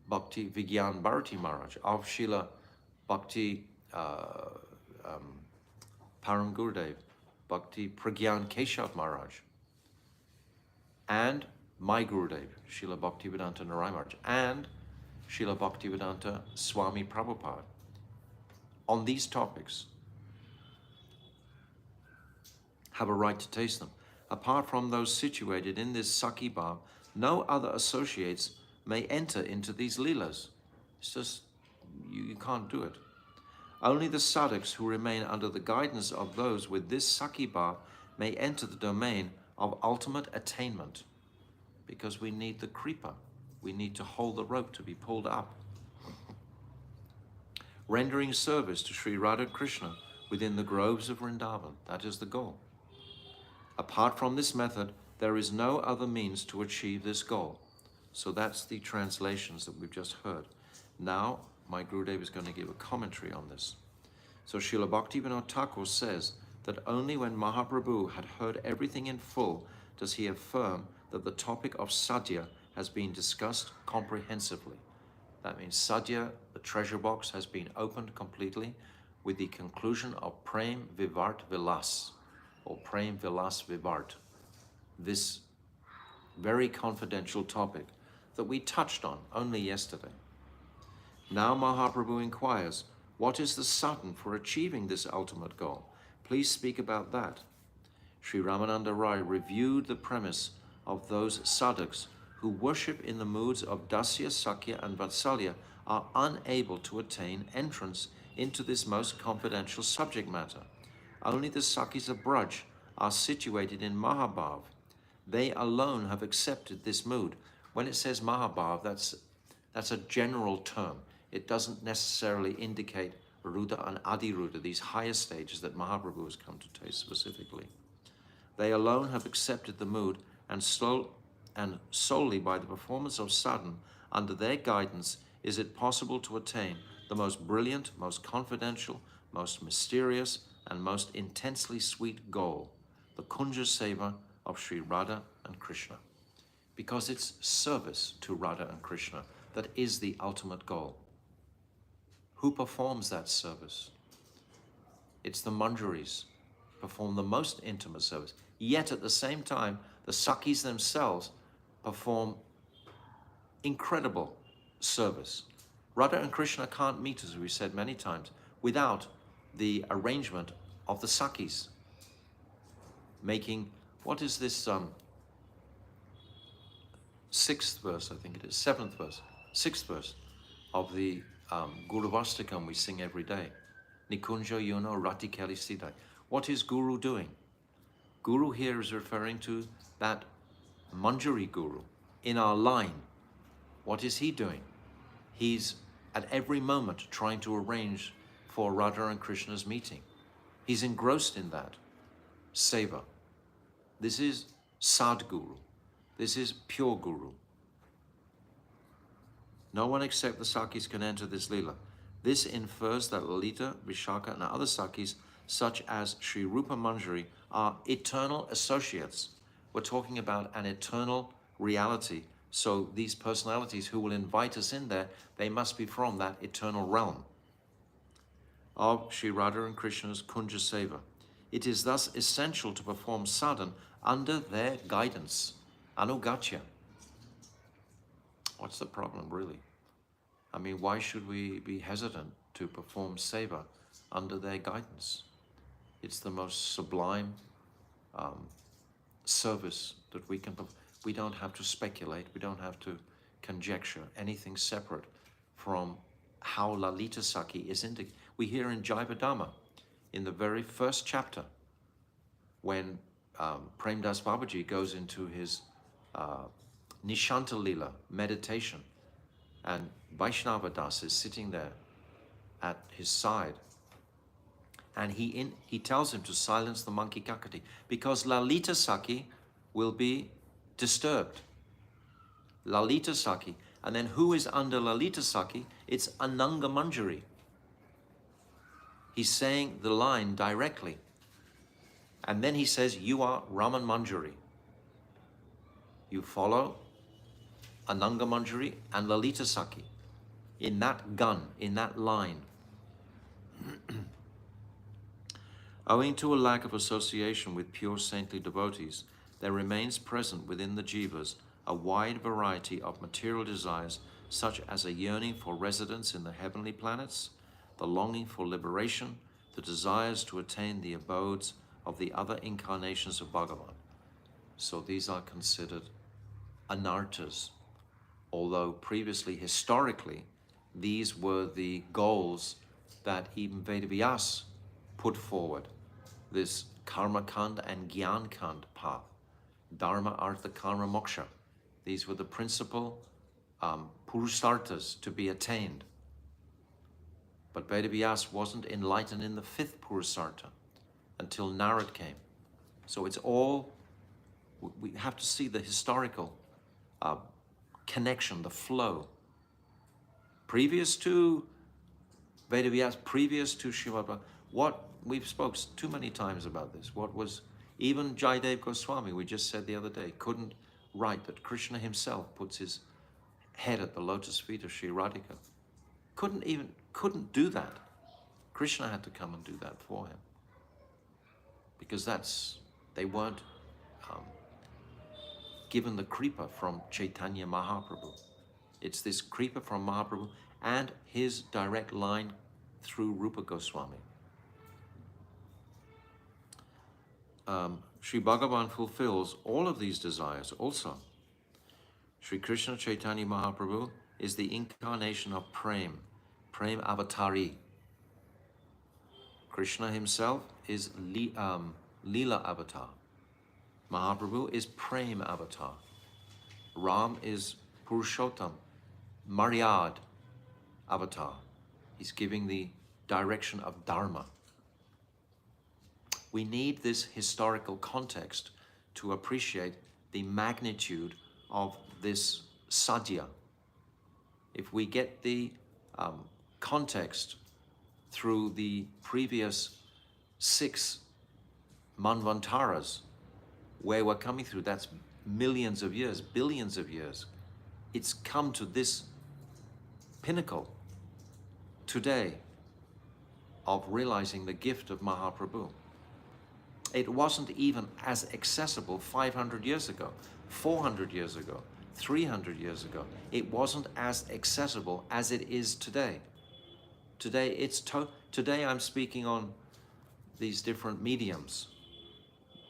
Bhakti Vigyan Bharati Maharaj, of Srila Bhakti Param Gurudev, Bhakti Pragyan Keshav Maharaj, and my Gurudev, Srila Bhaktivedanta Narayan Maharaj, and Srila Bhaktivedanta Swami Prabhupada. On these topics, have a right to taste them. Apart from those situated in this Sakhi Bhav, no other associates may enter into these leelas. It's just, you can't do it. Only the sadhaks who remain under the guidance of those with this Sakhi Bhav may enter the domain of ultimate attainment, because we need the kripa. We need to hold the rope to be pulled up. rendering service to Sri Radha Krishna within the groves of Vrindavan. That is the goal. Apart from this method, there is no other means to achieve this goal. So that's the translations that we've just heard. Now, my Gurudev is going to give a commentary on this. So Srila Bhaktivinoda Thakur says that only when Mahaprabhu had heard everything in full does he affirm that the topic of sadhya has been discussed comprehensively. That means sadhya, the treasure box, has been opened completely with the conclusion of Prem Vivart Vilas, or Prem Vilas Vivart, this very confidential topic that we touched on only yesterday. Now Mahaprabhu inquires, what is the sadhan for achieving this ultimate goal? Please speak about that. Sri Ramananda Rai reviewed the premise of those sadhaks who worship in the moods of Dasya, Sakya and Vatsalya are unable to attain entrance into this most confidential subject matter. Only the Sakis of Braj are situated in Mahabhav. They alone have accepted this mood. When it says Mahabhav, that's a general term. It doesn't necessarily indicate Ruda and Adiruda, these higher stages that Mahaprabhu has come to taste specifically. They alone have accepted the mood, and solely by the performance of sadhana under their guidance is it possible to attain the most brilliant, most confidential, most mysterious, and most intensely sweet goal, the Kunja Seva of Sri Radha and Krishna. Because it's service to Radha and Krishna that is the ultimate goal. Who performs that service? It's the Manjaris perform the most intimate service. Yet at the same time, the Sakis themselves perform incredible service. Radha and Krishna can't meet, as we said many times, without the arrangement of the Sakis. Making, what is this sixth verse, I think it is, seventh verse, sixth verse of the Guru Vastakam we sing every day. Nikunja Yuno Rati Kali Siddhai. What is Guru doing? Guru here is referring to that Manjari Guru in our line. What is he doing? He's at every moment trying to arrange for Radha and Krishna's meeting. He's engrossed in that seva. This is Sadguru. This is pure Guru. No one except the Sakis can enter this Leela. This infers that Lalita, Vishaka, and other Sakis, such as Sri Rupa Manjari, are eternal associates. We're talking about an eternal reality. So these personalities who will invite us in there, they must be from that eternal realm of Sri Radha and Krishna's Kunja Seva. It is thus essential to perform sadhana under their guidance. Anugatya. What's the problem, really? I mean, why should we be hesitant to perform seva under their guidance? It's the most sublime service that we can perform. We don't have to speculate. We don't have to conjecture anything separate from how Lalita Saki is indicated. We hear in Jaivadama, in the very first chapter, when Prem Das Babaji goes into his Nishanta Lila meditation, and Vaishnava Das is sitting there at his side, and he tells him to silence the monkey Kakati, because Lalita Saki will be disturbed. Lalita Saki. And then who is under Lalita Saki? It's Ananga Manjari. He's saying the line directly. And then he says, you are Raman Manjari. You follow Ananga Manjari and Lalita Saki in that gun, in that line. Owing to a lack of association with pure saintly devotees, there remains present within the jivas a wide variety of material desires, such as a yearning for residence in the heavenly planets, the longing for liberation, the desires to attain the abodes of the other incarnations of Bhagavan. So these are considered anartas, although previously, historically, these were the goals that even Vedavyas put forward, this karma kand and gyan kand path, dharma, artha, karma, moksha. These were the principal purusarthas to be attained. But Vedavyas wasn't enlightened in the fifth Purusarta until Narad came. So it's all, we have to see the historical connection, the flow. Previous to Vedavyas, previous to Srimad Bhagavatam, what we've spoken too many times about this, what was, even Jayadev Goswami, we just said the other day, couldn't write that Krishna himself puts his head at the lotus feet of Sri Radhika. Couldn't do that. Krishna had to come and do that for him. Because they weren't given the kripa from Chaitanya Mahaprabhu. It's this kripa from Mahaprabhu and his direct line through Rupa Goswami. Sri Bhagavan fulfills all of these desires also. Sri Krishna Chaitanya Mahaprabhu is the incarnation of Prem Avatari. Krishna himself is Leela Avatar. Mahaprabhu is Prem Avatar. Ram is Purushottam, Maryad Avatar. He's giving the direction of Dharma. We need this historical context to appreciate the magnitude of this sadhya. If we get the context through the previous 6 manvantaras, where we're coming through, that's millions of years, billions of years. It's come to this pinnacle today of realizing the gift of Mahaprabhu. It wasn't even as accessible 500 years ago, 400 years ago, 300 years ago. It wasn't as accessible as it is today. Today I'm speaking on these different mediums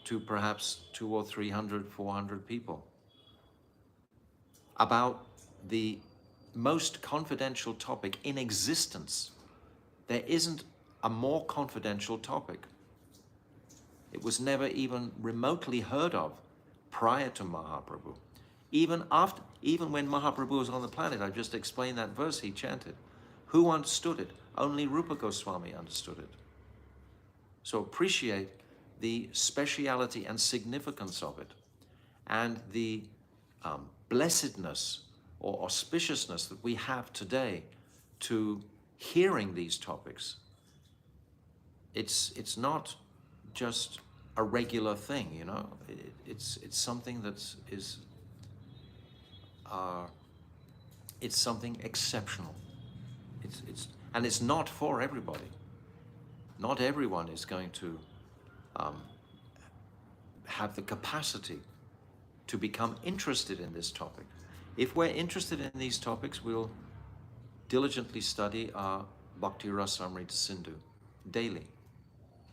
to perhaps 200 or 300, 400 people about the most confidential topic in existence. There isn't a more confidential topic. It was never even remotely heard of prior to Mahaprabhu. Even when Mahaprabhu was on the planet, I just explained that verse he chanted. Who understood it? Only Rupa Goswami understood it. So appreciate the speciality and significance of it, and the blessedness or auspiciousness that we have today to hearing these topics. It's not just a regular thing, you know. It's something that is it's something exceptional. And it's not for everybody. Not everyone is going to have the capacity to become interested in this topic. If we're interested in these topics, we'll diligently study our Bhakti Rasamrita Sindhu daily,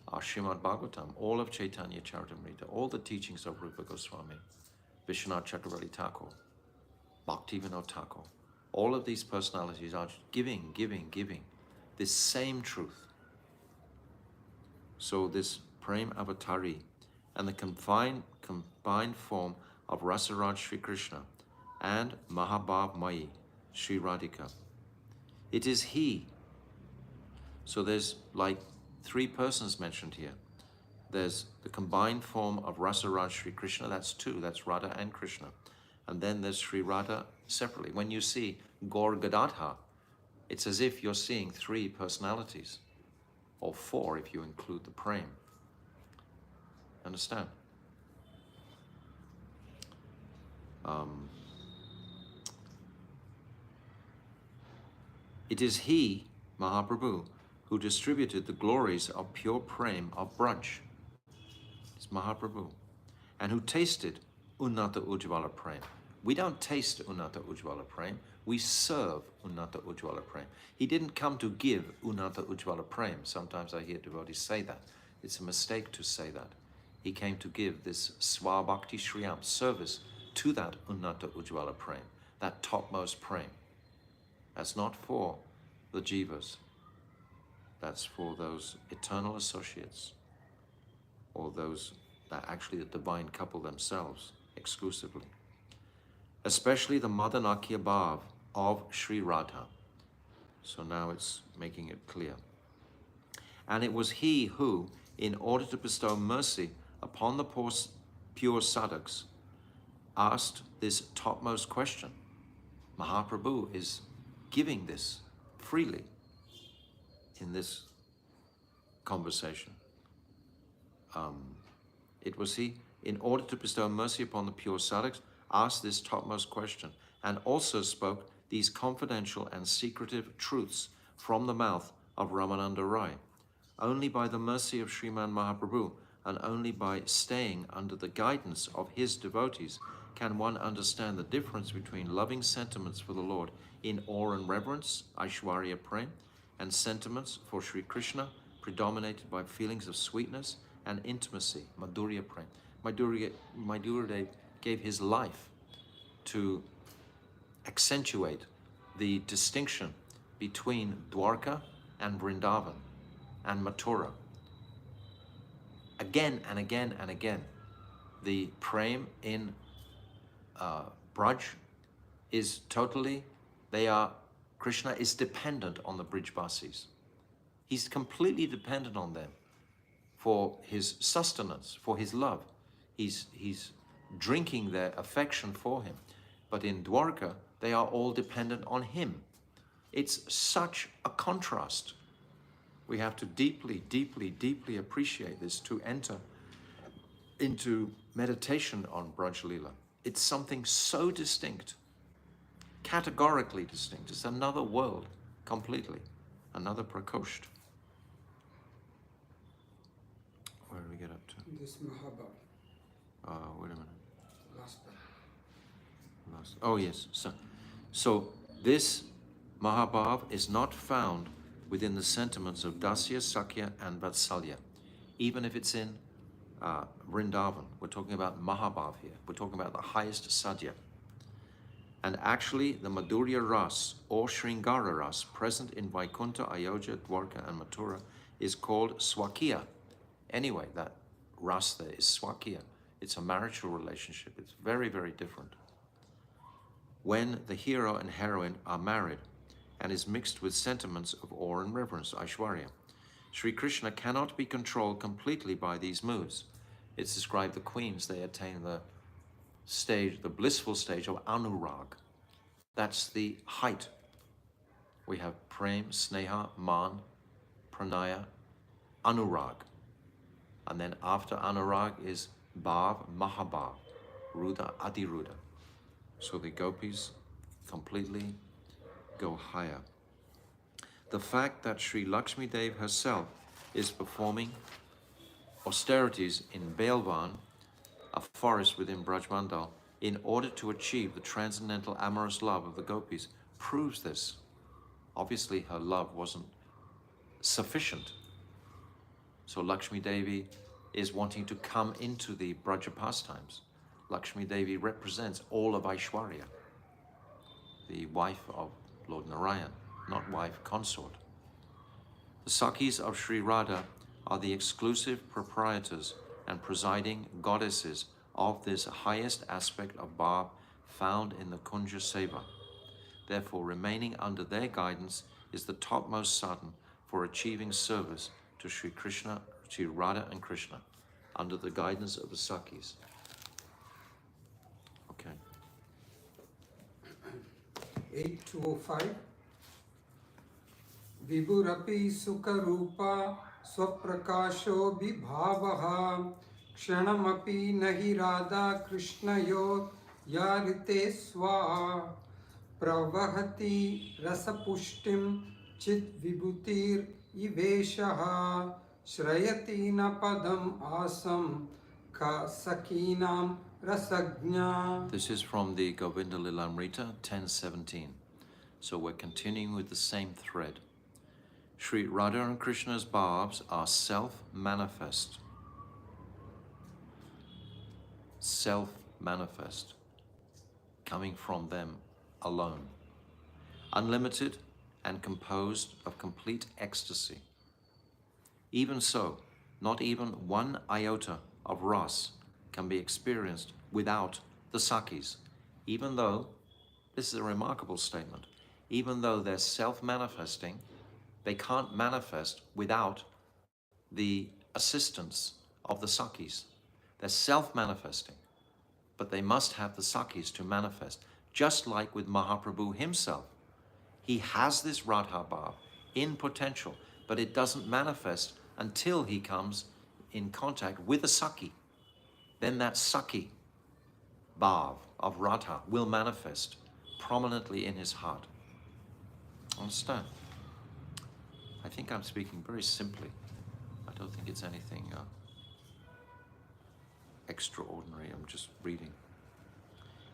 our Srimad Bhagavatam, all of Chaitanya Charitamrita, all the teachings of Rupa Goswami, Vishwanath Chakravarti Thakur, Bhaktivinoda Thakur. All of these personalities are giving this same truth. So this Prem Avatari and the combined form of Rasaraj Sri Krishna and Mahabhav Mayi Sri Radhika. It is he. So there's like 3 persons mentioned here. There's the combined form of Rasaraj Sri Krishna, that's 2, that's Radha and Krishna. And then there's Sri Radha separately. When you see Gaur Gadadhar, it's as if you're seeing 3 personalities, or 4 if you include the Prem. Understand? It is he, Mahaprabhu, who distributed the glories of pure Prem of Braj. It's Mahaprabhu. And who tasted Unnata Ujjvala Prem. We don't taste Unnata Ujjvala Prem, we serve Unnata Ujjvala Prem. He didn't come to give Unnata Ujjvala Prem. Sometimes I hear devotees say that. It's a mistake to say that. He came to give this Swabhakti Shriyam, service to that Unnata Ujjvala Prem, that topmost Prem. That's not for the jivas. That's for those eternal associates, or those that actually the divine couple themselves exclusively. Especially the Madanakya Bhav of Sri Radha. So now it's making it clear. And it was he who, in order to bestow mercy upon the pure sadhaks, asked this topmost question. Mahaprabhu is giving this freely in this conversation. It was he, in order to bestow mercy upon the pure sadhaks, asked this topmost question, and also spoke these confidential and secretive truths from the mouth of Ramananda Rai. Only by the mercy of Sriman Mahaprabhu, and only by staying under the guidance of his devotees, can one understand the difference between loving sentiments for the Lord in awe and reverence, Aishwarya Prem, and sentiments for Sri Krishna predominated by feelings of sweetness and intimacy, Madhurya Prem. Madhurya gave his life to accentuate the distinction between Dwarka and Vrindavan and Mathura. Again and again and again, the Prem in Braj is totally, Krishna is dependent on the Brijbasis. He's completely dependent on them for his sustenance, for his love. He's drinking their affection for him. But in Dwarka, they are all dependent on him. It's such a contrast. We have to deeply, deeply, deeply appreciate this to enter into meditation on Braj Leela. It's something so distinct, categorically distinct. It's another world completely, another Prakosht. Where do we get up to? This Mahabharata. Wait a minute. Last one. Oh yes. So this Mahabhav is not found within the sentiments of Dasya, Sakya, and Vatsalya, even if it's in Vrindavan. We're talking about Mahabhav here. We're talking about the highest sadhya. And actually, the Madhurya Ras or Sringara Ras present in Vaikuntha, Ayodhya, Dwarka, and Mathura is called Swakya. Anyway, that Ras there is Swakya. It's a marital relationship. It's very, very different. When the hero and heroine are married and is mixed with sentiments of awe and reverence, Aishwarya, Sri Krishna cannot be controlled completely by these moods. It's described the queens, they attain the stage, the blissful stage of Anurag. That's the height. We have Prem, Sneha, Man, Pranaya, Anurag. And then after Anurag is Bhav, Mahabhav, Ruda, Adiruda. So the gopis completely go higher. The fact that Sri Lakshmi Dev herself is performing austerities in Belvan, a forest within Brajmandal, in order to achieve the transcendental amorous love of the gopis, proves this. Obviously, her love wasn't sufficient. So Lakshmi Devi is wanting to come into the Braja pastimes. Lakshmi Devi represents all of Aishwarya, the wife of Lord Narayan, not wife, consort. The Sakis of Sri Radha are the exclusive proprietors and presiding goddesses of this highest aspect of Bhav found in the Kunja Seva. Therefore, remaining under their guidance is the topmost sadhan for achieving service to Sri Krishna, Sri Radha and Krishna, under the guidance of the Sakis. Okay. 8205. Vibhurapi Sukharupa Swaprakasho Vibhavaha Kshanamapi Nahi Radha Krishnayor Yarite Swa Pravahati Rasapushtim Chit Vibhutir Iveshaha Shrayati Napadam Asam Ka Sakinam Rasagnya. This is from the Govinda Lilamrita 10:17. So we're continuing with the same thread. Sri Radha and Krishna's bhavs are self-manifest. Self-manifest, coming from them alone. Unlimited and composed of complete ecstasy. Even so, not even one iota of ras can be experienced without the Sakis, even though, this is a remarkable statement, even though they're self-manifesting, they can't manifest without the assistance of the Sakis. They're self-manifesting, but they must have the Sakis to manifest. Just like with Mahaprabhu himself. He has this Radha Bhav in potential, but it doesn't manifest until he comes in contact with a Saki. Then that Saki Bhav of Radha will manifest prominently in his heart. Understand? I think I'm speaking very simply. I don't think it's anything extraordinary. I'm just reading.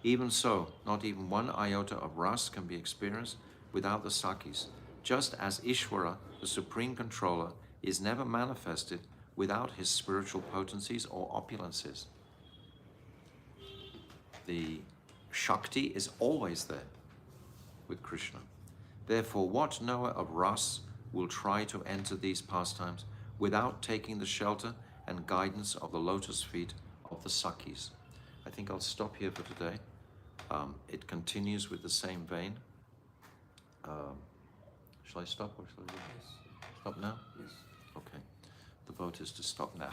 Even so, not even one iota of ras can be experienced without the Sakis, just as Ishvara, the supreme controller, is never manifested without his spiritual potencies or opulences. The Shakti is always there with Krishna. Therefore, what knower of ras will try to enter these pastimes without taking the shelter and guidance of the lotus feet of the Sakis? I think I'll stop here for today. It continues with the same vein. Shall I stop or shall I stop now? Yes. Okay. The vote is to stop now.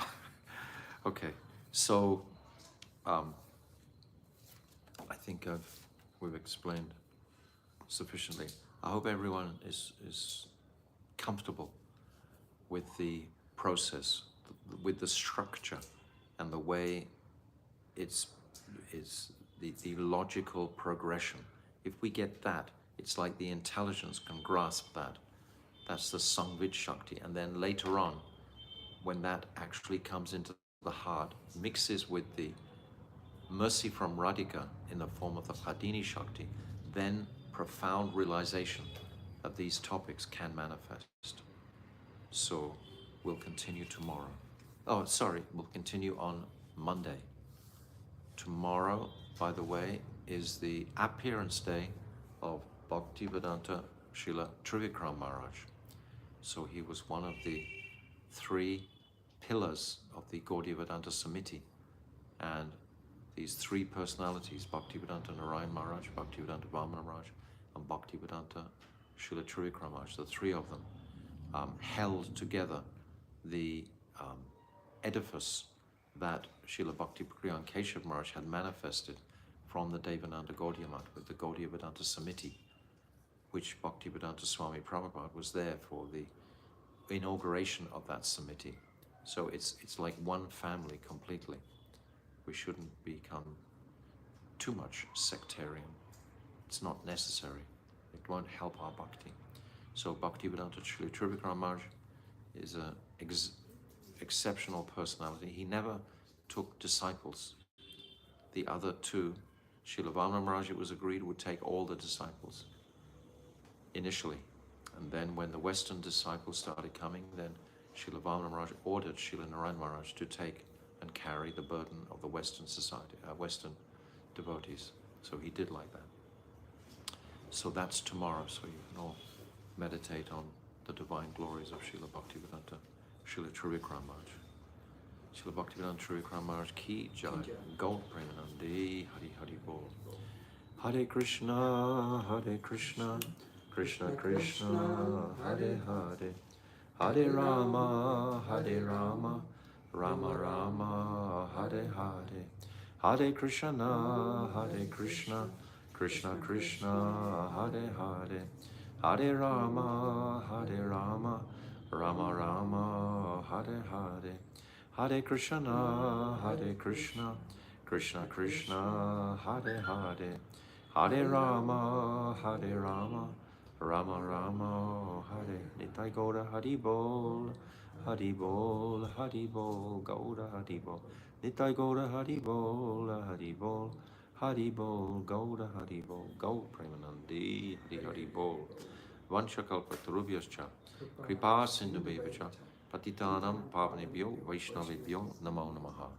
Okay. So I think we've explained sufficiently. I hope everyone is comfortable with the process, with the structure, and the way it's the logical progression. If we get that, it's like the intelligence can grasp that. That's the Samvid Shakti. And then later on, when that actually comes into the heart, mixes with the mercy from Radhika in the form of the Bhadini Shakti, then profound realization that these topics can manifest. So we'll continue tomorrow. Oh, sorry, we'll continue on Monday. Tomorrow, by the way, is the appearance day of Bhaktivedanta Srila Trivikram Maharaj. So he was one of the 3 pillars of the Gaudiya Vedanta Samiti. And these 3 personalities, Bhaktivedanta Narayan Maharaj, Bhaktivedanta Vamana Maharaj, and Bhaktivedanta Srila Trivikram Maharaj, the 3 of them, held together the edifice that Srila Bhakti Priyan Keshav Maharaj had manifested from the Devananda Gaudiya Math with the Gaudiya Vedanta Samiti, which Bhaktivedanta Swami Prabhupada was there for the inauguration of that Samiti. So it's like one family completely. We shouldn't become too much sectarian. It's not necessary. It won't help our bhakti. So Bhaktivedanta Srila Trivikram Maharaj is an exceptional personality. He never took disciples. The other 2, Srila Vamana Maharaj, it was agreed, would take all the disciples initially. And then when the Western disciples started coming, then Srila Vamana Maharaj ordered Srila Narayan Maharaj to take and carry the burden of the Western society, Western devotees. So he did like that. So that's tomorrow, so you can all meditate on the divine glories of Srila Bhaktivedanta, Srila Trivikram Maharaj. Srila Bhaktivedanta Trivikram Maharaj ki jai. Gaur Premanandi, Hari Hari Bol. Hare Krishna, Krishna Krishna, Hare Hare, Hare Rama, Rama Rama, Hare Hare, Hare Krishna, Krishna Krishna, Hare Hare, Hare Rama, Rama Rama, Hare Hare, Hare Krishna, Krishna Krishna, Hare Hare, Hare Rama, Rama Rama, Hare. Nitai Gaura Hari Bol, Hari Bol, Hari Bol, Gaura Hari Bol. Nitai Gaura Hari Bol, Hari Bol, Hari Bol, Gaura Hari Bol, Gaur Premanandi, Hari Hari Bol. Vanchakalpatarubhyascha, Kripa Sindhu Bevacha, Patitanam Pavanebhyo, Vaishnavebhyo, Namo Namaha.